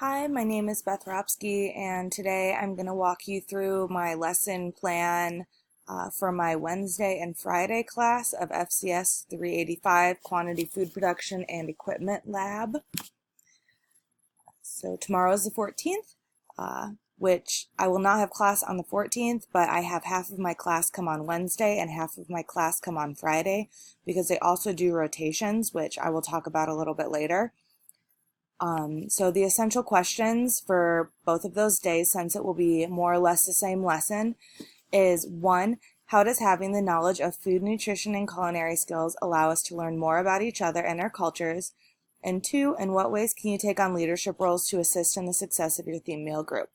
Hi, my name is Beth Ropsky, and today I'm going to walk you through my lesson plan for my Wednesday and Friday class of FCS 385 Quantity Food Production and Equipment Lab. So tomorrow is the 14th, which I will not have class on the 14th, but I have half of my class come on Wednesday and half of my class come on Friday because they also do rotations, which I will talk about a little bit later. So the essential questions for both of those days, since it will be more or less the same lesson, is 1, how does having the knowledge of food, nutrition, and culinary skills allow us to learn more about each other and our cultures? And 2, in what ways can you take on leadership roles to assist in the success of your theme meal group?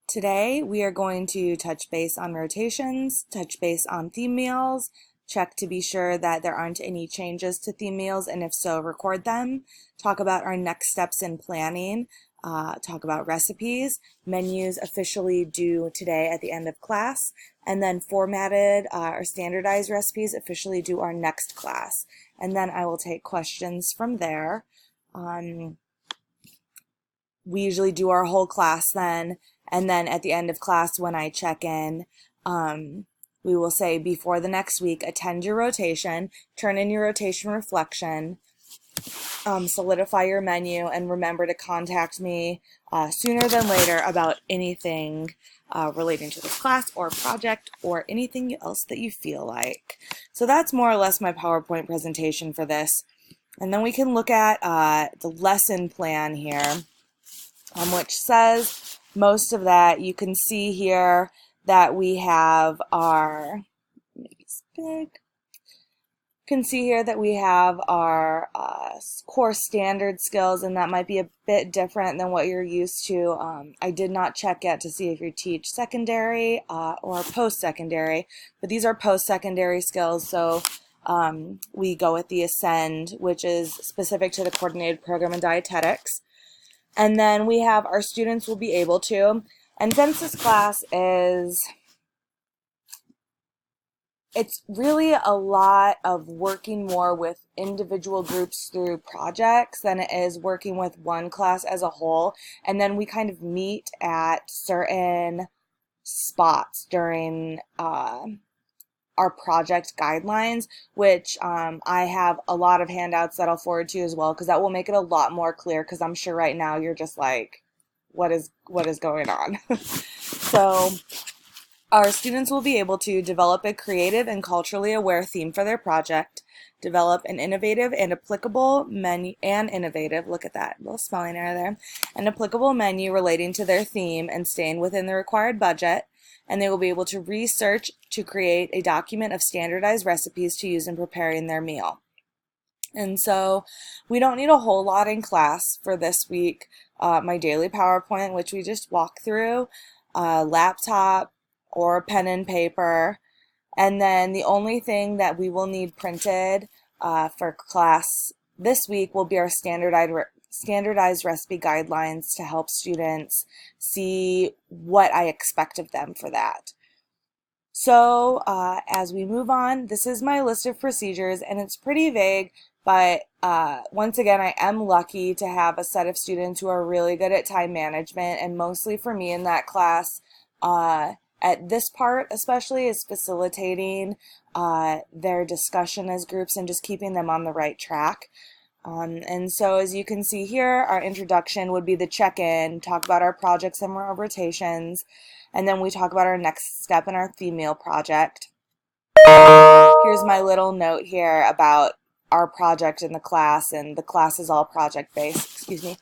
Today, we are going to touch base on rotations, touch base on theme meals, check to be sure that there aren't any changes to theme meals, and if so, record them, talk about our next steps in planning, talk about recipes, menus officially due today at the end of class, and then formatted or standardized recipes officially due our next class. And then I will take questions from there. We usually do our whole class then, and then at the end of class when I check in, we will say before the next week, attend your rotation, turn in your rotation reflection, solidify your menu, and remember to contact me sooner than later about anything relating to this class or project or anything else that you feel like. So that's more or less my PowerPoint presentation for this. And then we can look at the lesson plan here, which says most of that. You can see here that we have our, maybe it's big, you can see here that we have our core standard skills, and that might be a bit different than what you're used to. I did not check yet to see if you teach secondary or post-secondary, but these are post-secondary skills, so we go with the Ascend, which is specific to the coordinated program in dietetics. And then we have our students will be able to, and since this class it's really a lot of working more with individual groups through projects than it is working with one class as a whole. And then we kind of meet at certain spots during our project guidelines, which I have a lot of handouts that I'll forward to you as well, because that will make it a lot more clear, because I'm sure right now you're just like, what is going on? So our students will be able to develop a creative and culturally aware theme for their project, develop an innovative and applicable menu, look at that little spelling error there, an applicable menu relating to their theme and staying within the required budget, and they will be able to research to create a document of standardized recipes to use in preparing their meal. And so we don't need a whole lot in class for this week. My daily PowerPoint, which we just walked through, laptop or pen and paper, and then the only thing that we will need printed for class this week will be our standardized recipe guidelines to help students see what I expect of them for that. So as we move on, this is my list of procedures, and it's pretty vague, but once again, I am lucky to have a set of students who are really good at time management, and mostly for me in that class, at this part especially, is facilitating their discussion as groups and just keeping them on the right track. And so as you can see here, our introduction would be the check-in, talk about our projects and our rotations, and then we talk about our next step in our theme meal project. Here's my little note here about our project in the class, and the class is all project-based, excuse me.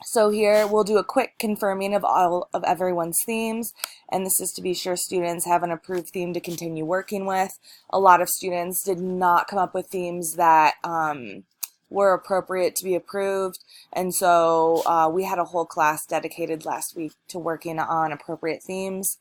So here we'll do a quick confirming of all of everyone's themes, and this is to be sure students have an approved theme to continue working with. A lot of students did not come up with themes that were appropriate to be approved, and so we had a whole class dedicated last week to working on appropriate themes.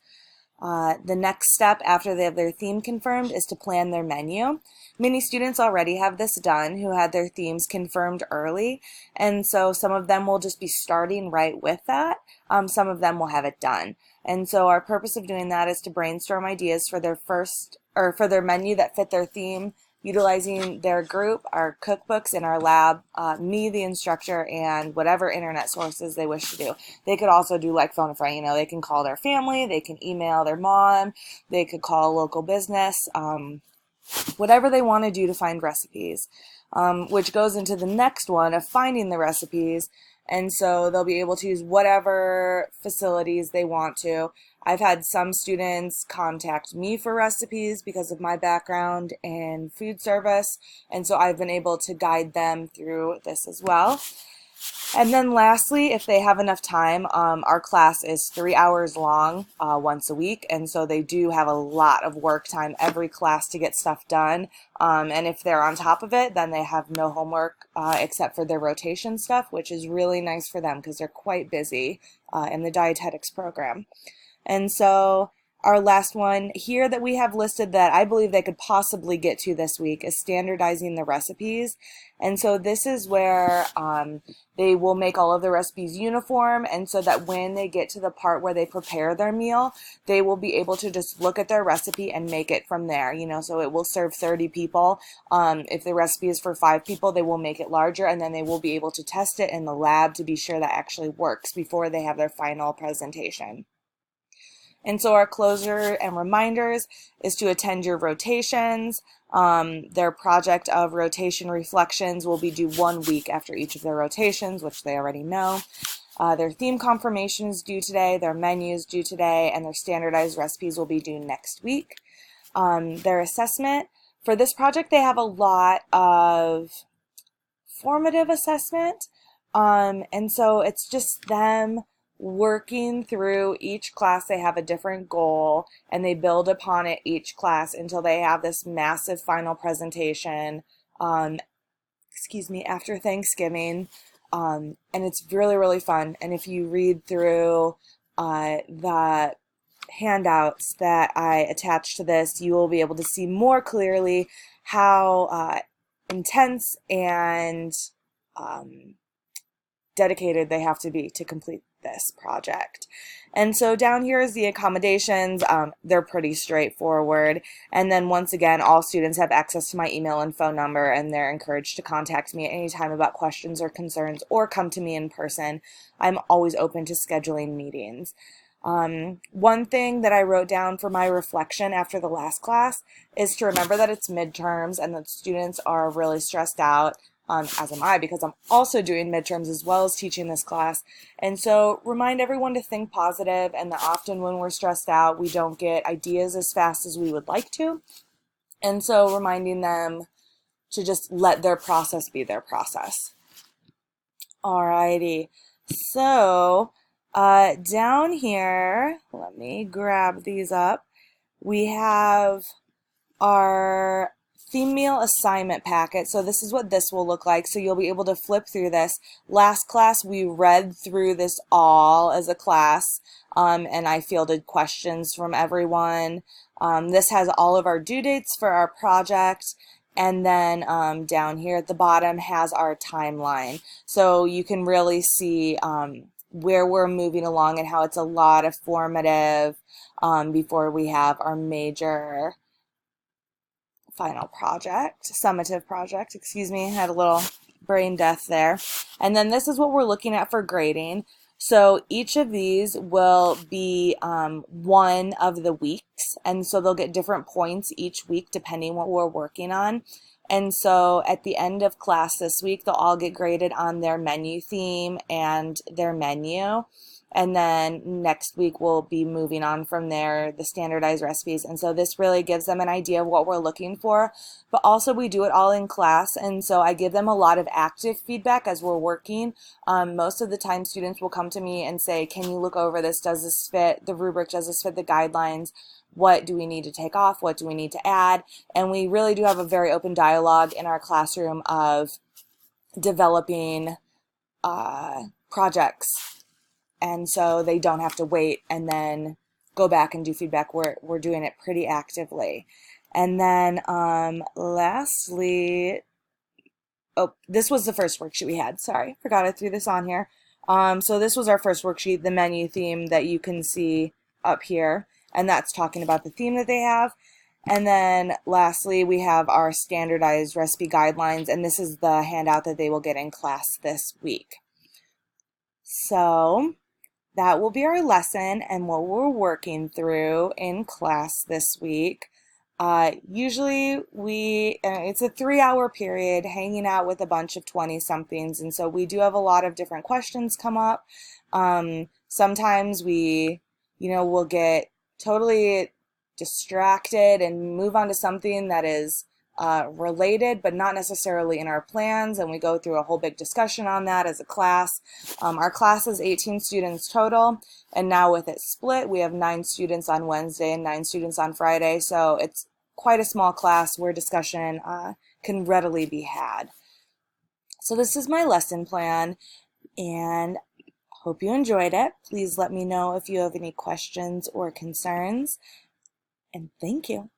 The next step after they have their theme confirmed is to plan their menu. Many students already have this done who had their themes confirmed early, and so some of them will just be starting right with that. Some of them will have it done. And so our purpose of doing that is to brainstorm ideas for their menu that fit their theme, utilizing their group, our cookbooks in our lab, me, the instructor, and whatever internet sources they wish to do. They could also do like phone a friend, you know, they can call their family, they can email their mom, they could call a local business, whatever they want to do to find recipes, which goes into the next one of finding the recipes. And so they'll be able to use whatever facilities they want to. I've had some students contact me for recipes because of my background in food service, and so I've been able to guide them through this as well. And then lastly, if they have enough time, our class is 3 hours long once a week, and so they do have a lot of work time every class to get stuff done. And if they're on top of it, then they have no homework except for their rotation stuff, which is really nice for them because they're quite busy in the dietetics program. And so our last one here that we have listed that I believe they could possibly get to this week is standardizing the recipes. And so this is where they will make all of the recipes uniform, and so that when they get to the part where they prepare their meal, they will be able to just look at their recipe and make it from there. You know, so it will serve 30 people. If the recipe is for 5 people, they will make it larger, and then they will be able to test it in the lab to be sure that actually works before they have their final presentation. And so our closure and reminders is to attend your rotations. Their project of rotation reflections will be due 1 week after each of their rotations, which they already know. Their theme confirmation is due today, their menus due today, and their standardized recipes will be due next week. Their assessment, for this project they have a lot of formative assessment, and so it's just them working through each class. They have a different goal and they build upon it each class until they have this massive final presentation after Thanksgiving, and it's really, really fun. And if you read through the handouts that I attached to this, you will be able to see more clearly how intense and dedicated they have to be to complete this project. And so down here is the accommodations. They're pretty straightforward. And then once again, all students have access to my email and phone number, and they're encouraged to contact me at any time about questions or concerns, or come to me in person. I'm always open to scheduling meetings. One thing that I wrote down for my reflection after the last class is to remember that it's midterms and that students are really stressed out. As am I, because I'm also doing midterms as well as teaching this class. And so remind everyone to think positive, and that often when we're stressed out, we don't get ideas as fast as we would like to. And so reminding them to just let their process be their process. Alrighty, so down here, let me grab these up. We have our theme meal assignment packet. So this is what this will look like. So you'll be able to flip through this. Last class we read through this all as a class, and I fielded questions from everyone. This has all of our due dates for our project, and then down here at the bottom has our timeline. So you can really see where we're moving along and how it's a lot of formative before we have our major final project, summative project, excuse me, had a little brain death there. And then this is what we're looking at for grading. So each of these will be one of the weeks, and so they'll get different points each week depending what we're working on. And so at the end of class this week, they'll all get graded on their menu theme and their menu. And then next week we'll be moving on from there, the standardized recipes. And so this really gives them an idea of what we're looking for. But also we do it all in class, and so I give them a lot of active feedback as we're working. Most of the time students will come to me and say, can you look over this? Does this fit the rubric? Does this fit the guidelines? What do we need to take off? What do we need to add? And we really do have a very open dialogue in our classroom of developing projects. And so they don't have to wait and then go back and do feedback. We're doing it pretty actively. And then lastly, oh, this was the first worksheet we had. Sorry, forgot I threw this on here. So this was our first worksheet, the menu theme that you can see up here. And that's talking about the theme that they have. And then lastly, we have our standardized recipe guidelines, and this is the handout that they will get in class this week. So that will be our lesson and what we're working through in class this week. Usually it's a 3-hour period hanging out with a bunch of 20 somethings, and so we do have a lot of different questions come up. Sometimes we'll get totally distracted and move on to something that is related, but not necessarily in our plans, and we go through a whole big discussion on that as a class. Our class is 18 students total, and now with it split, we have 9 students on Wednesday and 9 students on Friday, so it's quite a small class where discussion can readily be had. So this is my lesson plan, and hope you enjoyed it. Please let me know if you have any questions or concerns, and thank you.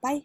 Bye.